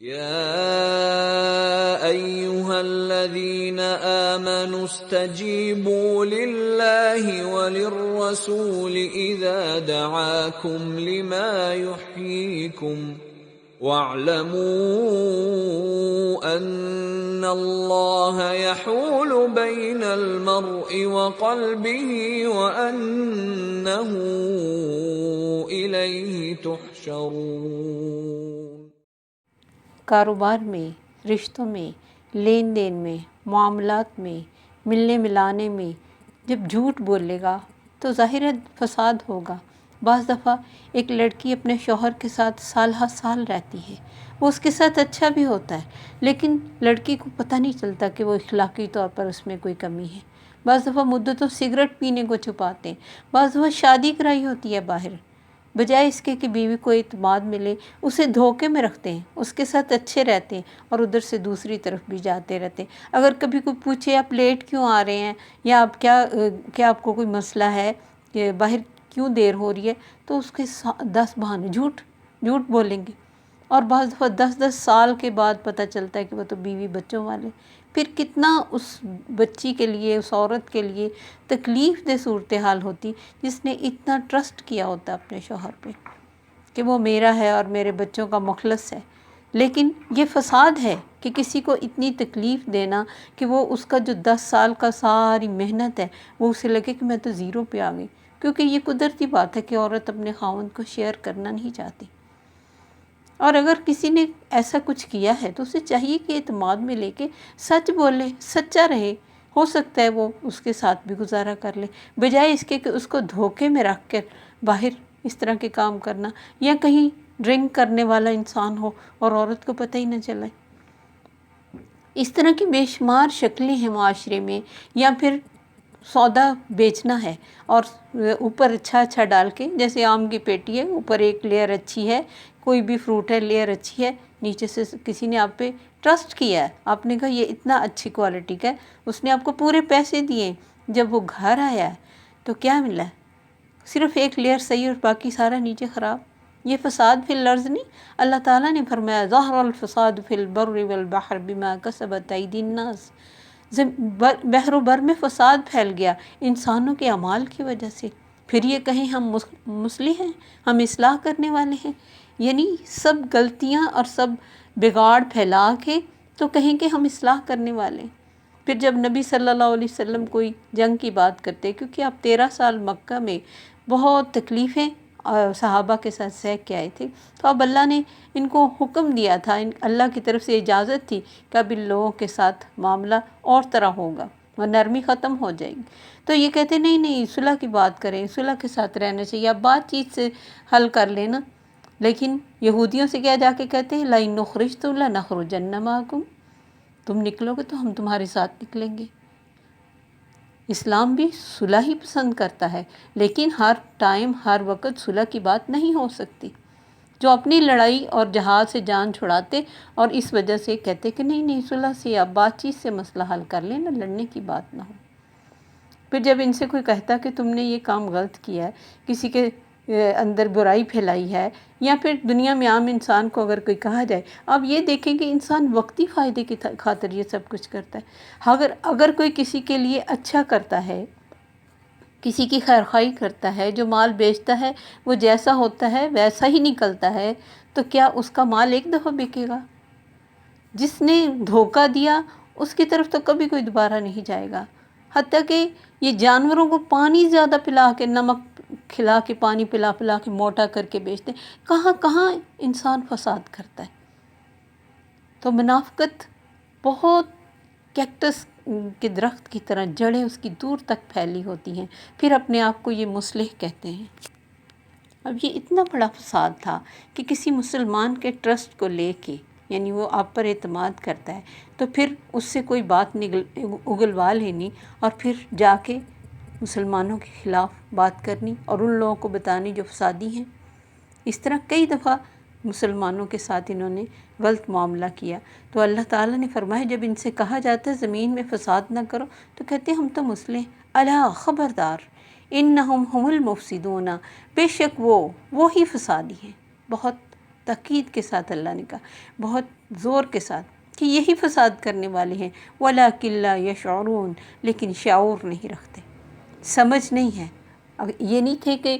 يا أيها الذين آمنوا استجيبوا لله وللرسول إذا دعاكم لما يحييكم واعلموا أن الله يحول بين المرء وقلبه وأنه إليه تحشرون۔ کاروبار میں، رشتوں میں، لین دین میں، معاملات میں، ملنے ملانے میں جب جھوٹ بولے گا تو ظاہر ہے فساد ہوگا۔ بعض دفعہ ایک لڑکی اپنے شوہر کے ساتھ سال ہر سال رہتی ہے، وہ اس کے ساتھ اچھا بھی ہوتا ہے، لیکن لڑکی کو پتہ نہیں چلتا کہ وہ اخلاقی طور پر اس میں کوئی کمی ہے۔ بعض دفعہ مدتوں سگریٹ پینے کو چھپاتے ہیں، بعض دفعہ شادی کرائی ہوتی ہے باہر، بجائے اس کے کہ بیوی کو اعتماد ملے اسے دھوکے میں رکھتے ہیں، اس کے ساتھ اچھے رہتے ہیں اور ادھر سے دوسری طرف بھی جاتے رہتے ہیں۔ اگر کبھی کوئی پوچھے آپ لیٹ کیوں آ رہے ہیں یا آپ کیا آپ کو کوئی مسئلہ ہے کہ باہر کیوں دیر ہو رہی ہے، تو اس کے 10 بہانے جھوٹ بولیں گے، اور بعض دفعہ 10 سال کے بعد پتہ چلتا ہے کہ وہ تو بیوی بچوں والے۔ پھر کتنا اس بچی کے لیے، اس عورت کے لیے تکلیف دہ صورتحال ہوتی جس نے اتنا ٹرسٹ کیا ہوتا اپنے شوہر پہ کہ وہ میرا ہے اور میرے بچوں کا مخلص ہے۔ لیکن یہ فساد ہے کہ کسی کو اتنی تکلیف دینا کہ وہ اس کا جو 10 سال کا ساری محنت ہے وہ اسے لگے کہ میں تو زیرو پہ آ گئی، کیونکہ یہ قدرتی بات ہے کہ عورت اپنے خاوند کو شیئر کرنا نہیں چاہتی۔ اور اگر کسی نے ایسا کچھ کیا ہے تو اسے چاہیے کہ اعتماد میں لے کے سچ بولے، سچا رہے، ہو سکتا ہے وہ اس کے ساتھ بھی گزارا کر لے، بجائے اس کے کہ اس کو دھوکے میں رکھ کر باہر اس طرح کے کام کرنا، یا کہیں ڈرنک کرنے والا انسان ہو اور عورت کو پتہ ہی نہ چلے۔ اس طرح کی بے شمار شکلیں ہیں معاشرے میں، یا پھر سودا بیچنا ہے اور اوپر اچھا ڈال کے، جیسے آم کی پیٹی ہے، اوپر ایک لیئر اچھی ہے، کوئی بھی فروٹ ہے لیئر اچھی ہے، نیچے سے کسی نے آپ پہ ٹرسٹ کیا ہے، آپ نے کہا یہ اتنا اچھی کوالٹی کا ہے، اس نے آپ کو پورے پیسے دیے، جب وہ گھر آیا ہے تو کیا ملا ہے؟ صرف ایک لیئر صحیح اور باقی سارا نیچے خراب۔ یہ فساد فی الارض نہیں، اللہ تعالیٰ نے فرمایا ظہر الفساد فی البر والبحر بما کسبت ایدی الناس، بحر و بر میں فساد پھیل گیا انسانوں کے اعمال کی وجہ سے۔ پھر یہ کہیں ہم مصلح ہیں، ہم اصلاح کرنے والے ہیں، یعنی سب غلطیاں اور سب بگاڑ پھیلا کے تو کہیں کہ ہم اصلاح کرنے والے ہیں۔ پھر جب نبی صلی اللہ علیہ وسلم کوئی جنگ کی بات کرتے، کیونکہ آپ 13 سال مکہ میں بہت تکلیفیں صحابہ کے ساتھ سہ کے آئے تھے، تو اب اللہ نے ان کو حکم دیا تھا، اللہ کی طرف سے اجازت تھی کہ اب ان لوگوں کے ساتھ معاملہ اور طرح ہوگا، وہ نرمی ختم ہو جائے گی۔ تو یہ کہتے نہیں صلح کی بات کریں، صلح کے ساتھ رہنا چاہیے، آپ بات چیت سے حل کر لینا۔ لیکن یہودیوں سے کیا جا کے کہتے ہیں لَإِنْ أُخْرِجْتُمْ لَنَخْرُجَنَّ مَعَكُمْ، تم نکلو گے تو ہم تمہارے ساتھ نکلیں گے۔ اسلام بھی صلح ہی پسند کرتا ہے، لیکن ہر ٹائم ہر وقت صلح کی بات نہیں ہو سکتی۔ جو اپنی لڑائی اور جہاد سے جان چھڑاتے اور اس وجہ سے کہتے کہ نہیں صلح سے آپ بات چیت سے مسئلہ حل کر لیں، نہ لڑنے کی بات نہ ہو۔ پھر جب ان سے کوئی کہتا کہ تم نے یہ کام غلط کیا ہے، کسی کے اندر برائی پھیلائی ہے، یا پھر دنیا میں عام انسان کو اگر کوئی کہا جائے، اب یہ دیکھیں کہ انسان وقتی فائدے کی خاطر یہ سب کچھ کرتا ہے۔ اگر کوئی کسی کے لیے اچھا کرتا ہے، کسی کی خیرخواہی کرتا ہے، جو مال بیچتا ہے وہ جیسا ہوتا ہے ویسا ہی نکلتا ہے، تو کیا اس کا مال ایک دفعہ بکے گا؟ جس نے دھوکہ دیا اس کی طرف تو کبھی کوئی دوبارہ نہیں جائے گا۔ حتیٰ کہ یہ جانوروں کو پانی زیادہ پلا کے، نمک کھلا کے، پانی پلا کے موٹا کر کے بیچتے ہیں، کہاں انسان فساد کرتا ہے۔ تو منافقت بہت کیکٹس کے درخت کی طرح جڑیں اس کی دور تک پھیلی ہوتی ہیں، پھر اپنے آپ کو یہ مصلح کہتے ہیں۔ اب یہ اتنا بڑا فساد تھا کہ کسی مسلمان کے ٹرسٹ کو لے کے، یعنی وہ آپ پر اعتماد کرتا ہے تو پھر اس سے کوئی بات اگلوا لینی اور پھر جا کے مسلمانوں کے خلاف بات کرنی اور ان لوگوں کو بتانی جو فسادی ہیں۔ اس طرح کئی دفعہ مسلمانوں کے ساتھ انہوں نے غلط معاملہ کیا، تو اللہ تعالیٰ نے فرمایا جب ان سے کہا جاتا ہے زمین میں فساد نہ کرو تو کہتے ہیں ہم تو مصلح، الا خبردار انہم هم المفسدون، بے شک وہ ہی فسادی ہیں، بہت تاکید کے ساتھ اللہ نے کہا، بہت زور کے ساتھ، کہ یہی فساد کرنے والے ہیں، وَلَٰكِن لَّا يَشْعُرُونَ، لیکن شعور نہیں رکھتے، سمجھ نہیں ہے۔ یہ نہیں تھے کہ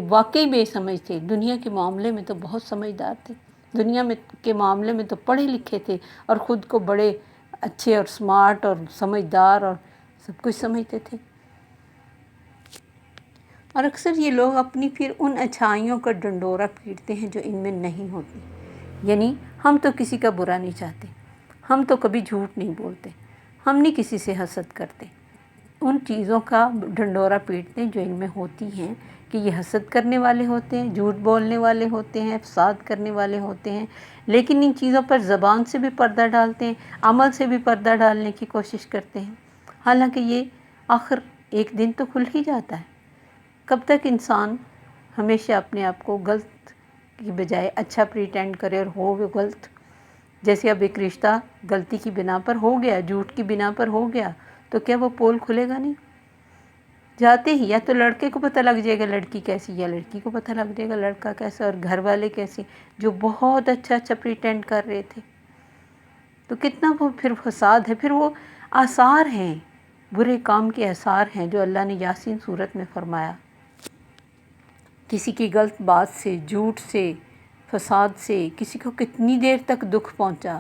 واقعی بے سمجھ تھے، دنیا کے معاملے میں تو بہت سمجھدار تھے، دنیا میں کے معاملے میں تو پڑھے لکھے تھے اور خود کو بڑے اچھے اور سمارٹ اور سمجھدار اور سب کچھ سمجھتے تھے۔ اور اکثر یہ لوگ اپنی پھر ان اچھائیوں کا ڈنڈورا پیٹتے ہیں جو ان میں نہیں ہوتی، یعنی ہم تو کسی کا برا نہیں چاہتے، ہم تو کبھی جھوٹ نہیں بولتے، ہم نہیں کسی سے حسد کرتے، ان چیزوں کا ڈنڈورا پیٹتے ہیں جو ان میں ہوتی ہیں، کہ یہ حسد کرنے والے ہوتے ہیں، جھوٹ بولنے والے ہوتے ہیں، فساد کرنے والے ہوتے ہیں، لیکن ان چیزوں پر زبان سے بھی پردہ ڈالتے ہیں، عمل سے بھی پردہ ڈالنے کی کوشش کرتے ہیں، حالانکہ یہ آخر ایک دن تو کھل ہی جاتا ہے۔ کب تک انسان ہمیشہ اپنے آپ کو غلط کی بجائے اچھا پریٹینڈ کرے اور ہو وہ غلط؟ جیسے اب ایک رشتہ غلطی کی بنا پر ہو گیا، جھوٹ کی بنا پر ہو گیا، تو کیا وہ پول کھلے گا نہیں؟ جاتے ہی یا تو لڑکے کو پتہ لگ جائے گا لڑکی کیسی، یا لڑکی کو پتہ لگ جائے گا لڑکا کیسا، اور گھر والے کیسے جو بہت اچھا پریٹینڈ کر رہے تھے، تو کتنا وہ پھر فساد ہے، پھر وہ آثار ہیں، برے کام کے آثار ہیں جو اللہ نے یاسین سورت میں فرمایا۔ کسی کی غلط بات سے، جھوٹ سے، فساد سے کسی کو کتنی دیر تک دکھ پہنچا،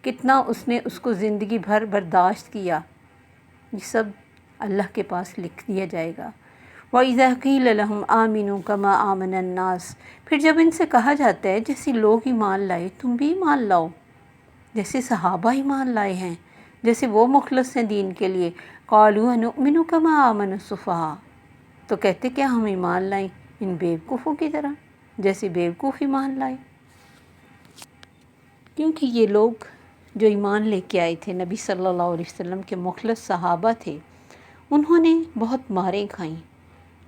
کتنا اس نے اس کو زندگی بھر برداشت کیا، یہ سب اللہ کے پاس لکھ دیا جائے گا۔ وَإِذَا قِيلَ لَهُمْ آمِنُوا كَمَا آمَنَ النَّاسُ، پھر جب ان سے کہا جاتا ہے جیسے لوگ ایمان لائے تم بھی ایمان لاؤ، جیسے صحابہ ایمان لائے ہیں، جیسے وہ مخلص ہیں دین کے لیے، قَالُوا أَنُؤْمِنُ كَمَا آمَنَ السُّفَهَاءُ، تو کہتے کیا ہم ایمان لائیں ان بیوقوفوں کی طرح، جیسے بیوقوف ایمان لائے؟ کیونکہ یہ لوگ جو ایمان لے کے آئے تھے، نبی صلی اللہ علیہ وسلم کے مخلص صحابہ تھے، انہوں نے بہت ماریں کھائیں،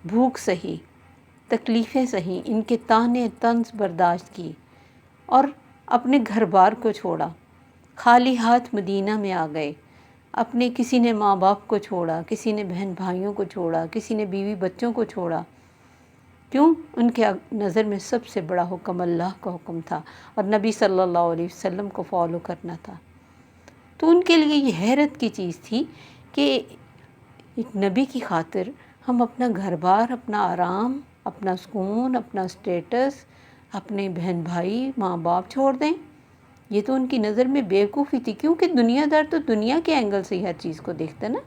بھوک سہی، تکلیفیں سہی، ان کے طعنے طنز برداشت کی، اور اپنے گھر بار کو چھوڑا، خالی ہاتھ مدینہ میں آ گئے، اپنے کسی نے ماں باپ کو چھوڑا، کسی نے بہن بھائیوں کو چھوڑا، کسی نے بیوی بچوں کو چھوڑا۔ کیوں؟ ان کے نظر میں سب سے بڑا حکم اللہ کا حکم تھا اور نبی صلی اللہ علیہ وسلم کو فالو کرنا تھا۔ تو ان کے لیے یہ حیرت کی چیز تھی کہ ایک نبی کی خاطر ہم اپنا گھر بار، اپنا آرام، اپنا سکون، اپنا اسٹیٹس، اپنے بہن بھائی، ماں باپ چھوڑ دیں۔ یہ تو ان کی نظر میں بیوقوفی تھی، کیونکہ دنیا دار تو دنیا کے اینگل سے ہر چیز کو دیکھتا ہے نا،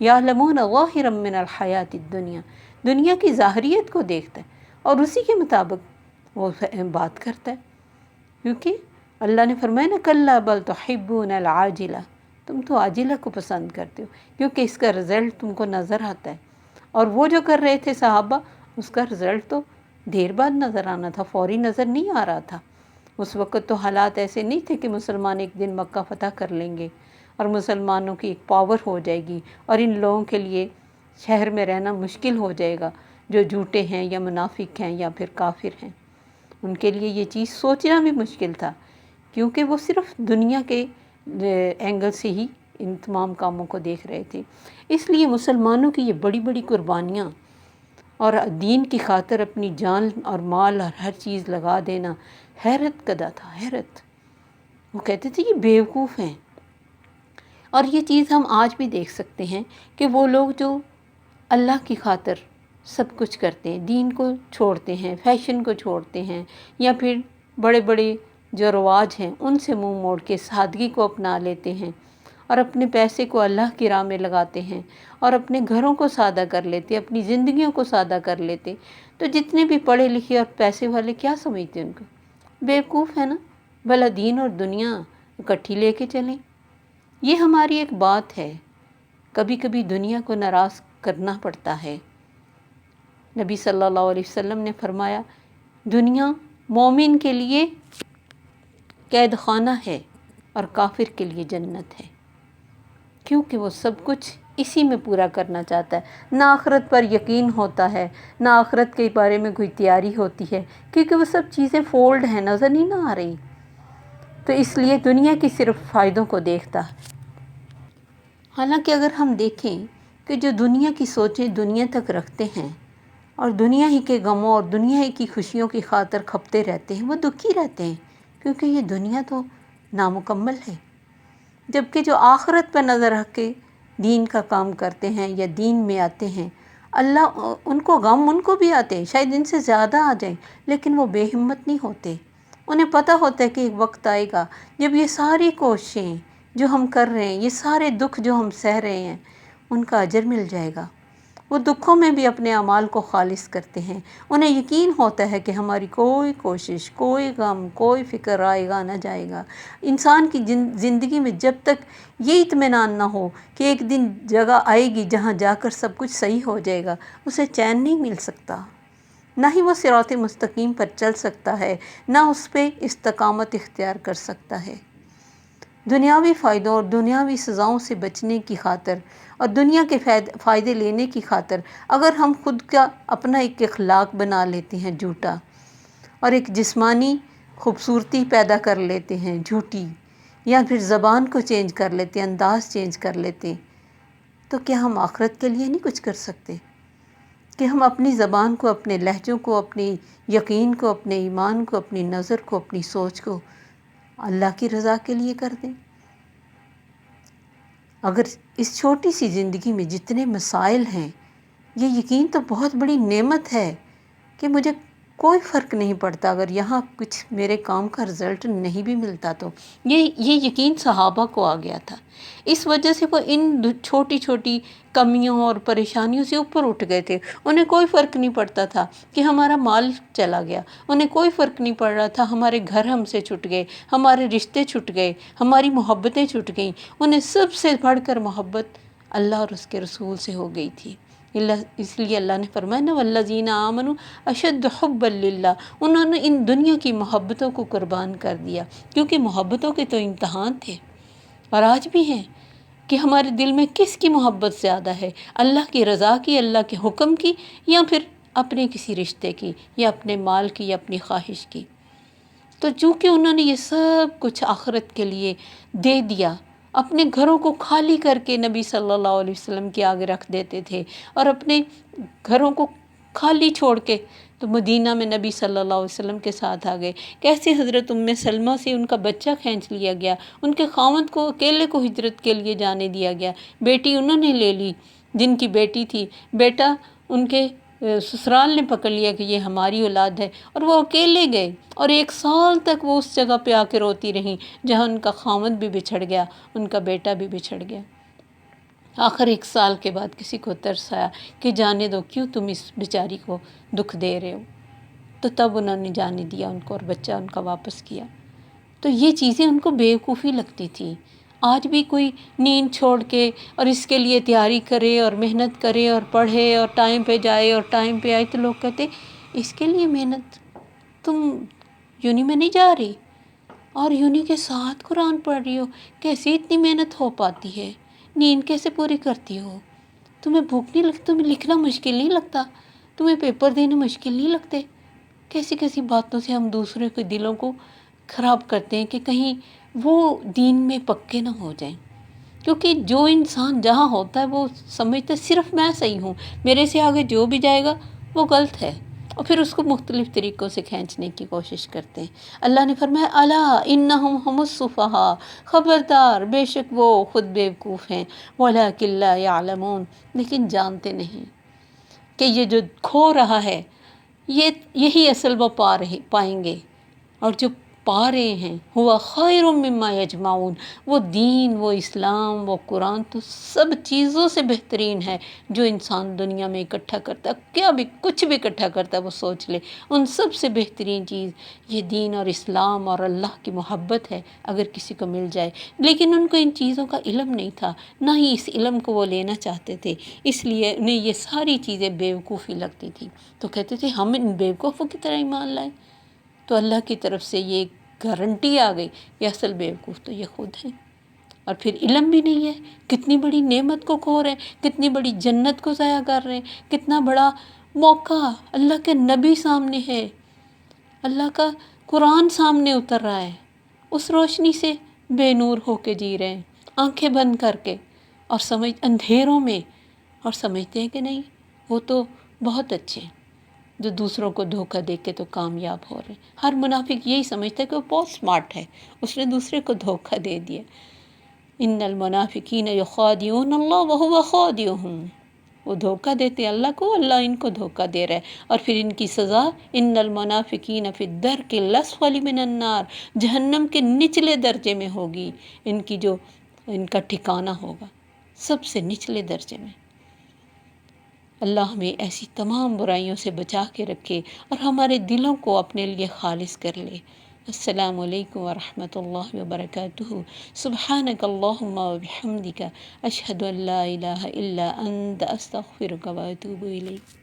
یعلمون ظاہرا من الحیات الدنیا، دنیا کی ظاہریت کو دیکھتا ہے اور اسی کے مطابق وہ بات کرتا ہے، کیونکہ اللہ نے فرمایا نا کلا بل تحبون العاجلہ، تم تو عاجلہ کو پسند کرتے ہو کیونکہ اس کا رزلٹ تم کو نظر آتا ہے، اور وہ جو کر رہے تھے صحابہ اس کا رزلٹ تو دیر بعد نظر آنا تھا، فوری نظر نہیں آ رہا تھا۔ اس وقت تو حالات ایسے نہیں تھے کہ مسلمان ایک دن مکہ فتح کر لیں گے اور مسلمانوں کی ایک پاور ہو جائے گی اور ان لوگوں کے لیے شہر میں رہنا مشکل ہو جائے گا جو جھوٹے ہیں یا منافق ہیں یا پھر کافر ہیں۔ ان کے لیے یہ چیز سوچنا بھی مشکل تھا، کیونکہ وہ صرف دنیا کے اینگل سے ہی ان تمام کاموں کو دیکھ رہے تھے۔ اس لیے مسلمانوں کی یہ بڑی بڑی قربانیاں اور دین کی خاطر اپنی جان اور مال اور ہر چیز لگا دینا حیرت کدا تھا، حیرت۔ وہ کہتے تھے یہ بیوقوف ہیں۔ اور یہ چیز ہم آج بھی دیکھ سکتے ہیں کہ وہ لوگ جو اللہ کی خاطر سب کچھ کرتے ہیں، دین کو چھوڑتے ہیں، فیشن کو چھوڑتے ہیں، یا پھر بڑے بڑے جو رواج ہیں ان سے منہ موڑ کے سادگی کو اپنا لیتے ہیں اور اپنے پیسے کو اللہ کی راہ میں لگاتے ہیں اور اپنے گھروں کو سادہ کر لیتے، اپنی زندگیوں کو سادہ کر لیتے، تو جتنے بھی پڑھے لکھے اور پیسے والے کیا سمجھتے ہیں ان کو؟ بیوقوف ہے نا، بھلا دین اور دنیا اکٹھی لے کے چلیں۔ یہ ہماری ایک بات ہے، کبھی کبھی دنیا کو ناراض کرنا پڑتا ہے۔ نبی صلی اللہ علیہ وسلم نے فرمایا دنیا مومن کے لیے قید خانہ ہے اور کافر کے لیے جنت ہے، کیونکہ وہ سب کچھ اسی میں پورا کرنا چاہتا ہے، نہ آخرت پر یقین ہوتا ہے، نہ آخرت کے بارے میں کوئی تیاری ہوتی ہے، کیونکہ وہ سب چیزیں فولڈ ہیں، نظر نہیں نہ آ رہی، تو اس لیے دنیا کی صرف فائدوں کو دیکھتا ہے۔ حالانکہ اگر ہم دیکھیں کہ جو دنیا کی سوچیں دنیا تک رکھتے ہیں اور دنیا ہی کے غموں اور دنیا ہی کی خوشیوں کی خاطر کھپتے رہتے ہیں، وہ دکھی رہتے ہیں، کیونکہ یہ دنیا تو نامکمل ہے۔ جبکہ جو آخرت پر نظر رکھ کے دین کا کام کرتے ہیں یا دین میں آتے ہیں، اللہ ان کو غم ان کو بھی آتے ہیں، شاید ان سے زیادہ آ جائیں، لیکن وہ بے ہمت نہیں ہوتے۔ انہیں پتہ ہوتا ہے کہ ایک وقت آئے گا جب یہ ساری کوششیں جو ہم کر رہے ہیں، یہ سارے دکھ جو ہم سہ رہے ہیں، ان کا اجر مل جائے گا۔ وہ دکھوں میں بھی اپنے اعمال کو خالص کرتے ہیں۔ انہیں یقین ہوتا ہے کہ ہماری کوئی کوشش، کوئی غم، کوئی فکر آئے گا نہ جائے گا۔ انسان کی زندگی میں جب تک یہ اطمینان نہ ہو کہ ایک دن جگہ آئے گی جہاں جا کر سب کچھ صحیح ہو جائے گا، اسے چین نہیں مل سکتا، نہ ہی وہ صراط مستقیم پر چل سکتا ہے، نہ اس پہ استقامت اختیار کر سکتا ہے۔ دنیاوی فائدوں اور دنیاوی سزاؤں سے بچنے کی خاطر اور دنیا کے فائدے لینے کی خاطر اگر ہم خود کا اپنا ایک اخلاق بنا لیتے ہیں جھوٹا، اور ایک جسمانی خوبصورتی پیدا کر لیتے ہیں جھوٹی، یا پھر زبان کو چینج کر لیتے ہیں، انداز چینج کر لیتے ہیں، تو کیا ہم آخرت کے لیے نہیں کچھ کر سکتے؟ کہ ہم اپنی زبان کو، اپنے لہجوں کو، اپنی یقین کو، اپنے ایمان کو، اپنی نظر کو، اپنی سوچ کو اللہ کی رضا کے لیے کر دیں۔ اگر اس چھوٹی سی زندگی میں جتنے مسائل ہیں، یہ یقین تو بہت بڑی نعمت ہے کہ مجھے کوئی فرق نہیں پڑتا اگر یہاں کچھ میرے کام کا رزلٹ نہیں بھی ملتا تو۔ یہ یقین صحابہ کو آ گیا تھا، اس وجہ سے وہ ان چھوٹی چھوٹی کمیوں اور پریشانیوں سے اوپر اٹھ گئے تھے۔ انہیں کوئی فرق نہیں پڑتا تھا کہ ہمارا مال چلا گیا، انہیں کوئی فرق نہیں پڑ رہا تھا ہمارے گھر ہم سے چھٹ گئے، ہمارے رشتے چھٹ گئے، ہماری محبتیں چھٹ گئیں۔ انہیں سب سے بڑھ کر محبت اللہ اور اس کے رسول سے ہو گئی تھی۔ اس لیے اللہ نے فرمایا نا والذین آمنوا اشد حبا للہ، انہوں نے ان دنیا کی محبتوں کو قربان کر دیا، کیونکہ محبتوں کے تو امتحان تھے اور آج بھی ہیں کہ ہمارے دل میں کس کی محبت زیادہ ہے، اللہ کی رضا کی، اللہ کے حکم کی، یا پھر اپنے کسی رشتے کی، یا اپنے مال کی، یا اپنی خواہش کی۔ تو چونکہ انہوں نے یہ سب کچھ آخرت کے لیے دے دیا، اپنے گھروں کو خالی کر کے نبی صلی اللہ علیہ وسلم کے آگے رکھ دیتے تھے، اور اپنے گھروں کو خالی چھوڑ کے تو مدینہ میں نبی صلی اللہ علیہ وسلم کے ساتھ آ گئے۔ کیسے حضرت ام سلمہ سے ان کا بچہ کھینچ لیا گیا، ان کے خاوند کو اکیلے کو ہجرت کے لیے جانے دیا گیا، بیٹی انہوں نے لے لی جن کی بیٹی تھی، بیٹا ان کے سسرال نے پکڑ لیا کہ یہ ہماری اولاد ہے، اور وہ اکیلے گئے، اور 1 سال تک وہ اس جگہ پہ آ کے روتی رہیں جہاں ان کا خاوند بھی بچھڑ گیا، ان کا بیٹا بھی بچھڑ گیا۔ آخر 1 سال کے بعد کسی کو ترس آیا کہ جانے دو، کیوں تم اس بیچاری کو دکھ دے رہے ہو، تو تب انہوں نے جانے دیا ان کو، اور بچہ ان کا واپس کیا۔ تو یہ چیزیں ان کو بیوقوفی لگتی تھی۔ آج بھی کوئی نیند چھوڑ کے اور اس کے لیے تیاری کرے اور محنت کرے اور پڑھے اور ٹائم پہ جائے اور ٹائم پہ آئے، تو لوگ کہتے اس کے لیے محنت، تم یونی میں نہیں جا رہی اور یونی کے ساتھ قرآن پڑھ رہی ہو، کیسے اتنی محنت ہو پاتی ہے، نیند کیسے پوری کرتی ہو، تمہیں بھوک نہیں لگتی، تمہیں لکھنا مشکل نہیں لگتا، تمہیں پیپر دینے مشکل نہیں لگتے؟ کیسی کیسی باتوں سے ہم دوسرے کے دلوں کو خراب کرتے ہیں کہ کہیں وہ دین میں پکے نہ ہو جائیں۔ کیونکہ جو انسان جہاں ہوتا ہے وہ سمجھتا ہے صرف میں صحیح ہوں، میرے سے آگے جو بھی جائے گا وہ غلط ہے، اور پھر اس کو مختلف طریقوں سے کھینچنے کی کوشش کرتے ہیں۔ اللہ نے فرمایا الا انہم هم السفہاء، خبردار بے شک وہ خود بیوقوف ہیں، ولکن لا یعلمون، لیکن جانتے نہیں کہ یہ جو کھو رہا ہے یہی اصل وہ پائیں گے، اور جو پا رہے ہیں ہوا خیر مما یجمعون، وہ دین، وہ اسلام، وہ قرآن تو سب چیزوں سے بہترین ہے جو انسان دنیا میں اکٹھا کرتا ہے، کیا بھی کچھ بھی اکٹھا کرتا ہے وہ سوچ لے، ان سب سے بہترین چیز یہ دین اور اسلام اور اللہ کی محبت ہے اگر کسی کو مل جائے۔ لیکن ان کو ان چیزوں کا علم نہیں تھا، نہ ہی اس علم کو وہ لینا چاہتے تھے، اس لیے انہیں یہ ساری چیزیں بیوقوفی لگتی تھی، تو کہتے تھے ہم ان بیوقوفوں کی طرح ایمان لائیں۔ تو اللہ کی طرف سے یہ گارنٹی آ گئی کہ اصل بیوقوف تو یہ خود ہیں، اور پھر علم بھی نہیں ہے، کتنی بڑی نعمت کو کھو رہے ہیں، کتنی بڑی جنت کو ضائع کر رہے ہیں، کتنا بڑا موقع اللہ کے نبی سامنے ہے، اللہ کا قرآن سامنے اتر رہا ہے، اس روشنی سے بے نور ہو کے جی رہے ہیں آنکھیں بند کر کے، اور اندھیروں میں، اور سمجھتے ہیں کہ نہیں وہ تو بہت اچھے ہیں۔ جو دوسروں کو دھوکہ دے کے تو کامیاب ہو رہے ہیں۔ ہر منافق یہی سمجھتا ہے کہ وہ بہت سمارٹ ہے، اس نے دوسرے کو دھوکہ دے دیا۔ ان المنافقین یخادعون اللہ وہو خادعہم، وہ دھوکہ دیتے اللہ کو، اللہ ان کو دھوکہ دے رہا ہے۔ اور پھر ان کی سزا ان المنافقین فی الدرک الاسفل من النار، جہنم کے نچلے درجے میں ہوگی ان کی، جو ان کا ٹھکانہ ہوگا سب سے نچلے درجے میں۔ اللہ ہمیں ایسی تمام برائیوں سے بچا کے رکھے اور ہمارے دلوں کو اپنے لیے خالص کر لے۔ السلام علیکم ورحمۃ اللہ وبرکاتہ۔ سبحانک اللہم وبحمدک، اشہد ان لا الہ الا انت، استغفرک واتوب الیک۔